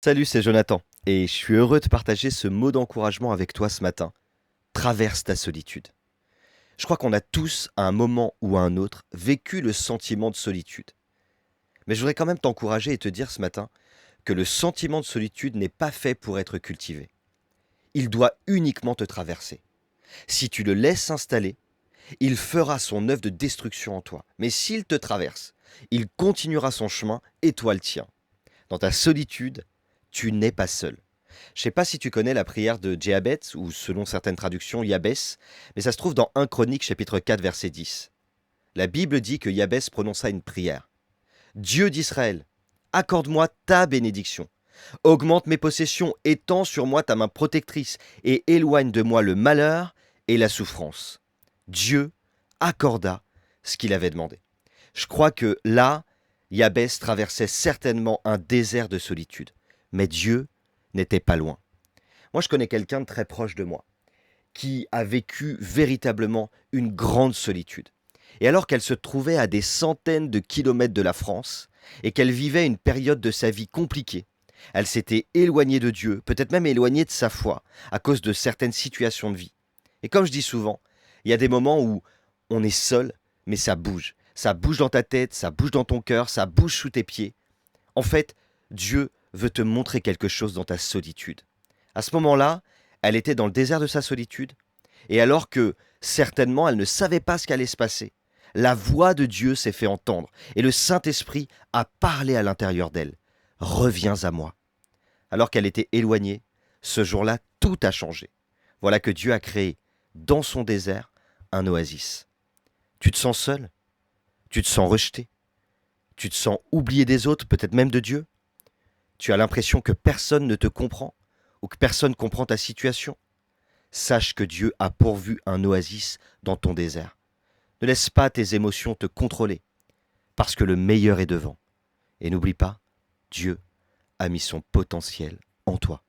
Salut, c'est Jonathan, et je suis heureux de partager ce mot d'encouragement avec toi ce matin. Traverse ta solitude. Je crois qu'on a tous, à un moment ou à un autre, vécu le sentiment de solitude. Mais je voudrais quand même t'encourager et te dire ce matin que le sentiment de solitude n'est pas fait pour être cultivé. Il doit uniquement te traverser. Si tu le laisses s'installer, il fera son œuvre de destruction en toi. Mais s'il te traverse, il continuera son chemin et toi le tien. Dans ta solitude, tu n'es pas seul. Je ne sais pas si tu connais la prière de Djéabet, ou selon certaines traductions, Yabès, mais ça se trouve dans 1 Chronique chapitre 4 verset 10. La Bible dit que Yabès prononça une prière. Dieu d'Israël, accorde-moi ta bénédiction. Augmente mes possessions, étends sur moi ta main protectrice et éloigne de moi le malheur et la souffrance. Dieu accorda ce qu'il avait demandé. Je crois que là, Yabès traversait certainement un désert de solitude, mais Dieu n'était pas loin. Moi, je connais quelqu'un de très proche de moi qui a vécu véritablement une grande solitude. Et alors qu'elle se trouvait à des centaines de kilomètres de la France et qu'elle vivait une période de sa vie compliquée, elle s'était éloignée de Dieu, peut-être même éloignée de sa foi, à cause de certaines situations de vie. Et comme je dis souvent, il y a des moments où on est seul, mais ça bouge. Ça bouge dans ta tête, ça bouge dans ton cœur, ça bouge sous tes pieds. En fait, Dieu veut te montrer quelque chose dans ta solitude. À ce moment-là, elle était dans le désert de sa solitude, et alors que certainement elle ne savait pas ce qu'allait se passer, la voix de Dieu s'est fait entendre, et le Saint-Esprit a parlé à l'intérieur d'elle. Reviens à moi. Alors qu'elle était éloignée, ce jour-là, tout a changé. Voilà que Dieu a créé, dans son désert, un oasis. Tu te sens seul? Tu te sens rejeté? Tu te sens oublié des autres, peut-être même de Dieu? Tu as l'impression que personne ne te comprend ou que personne comprend ta situation? Sache que Dieu a pourvu un oasis dans ton désert. Ne laisse pas tes émotions te contrôler, parce que le meilleur est devant. Et n'oublie pas, Dieu a mis son potentiel en toi.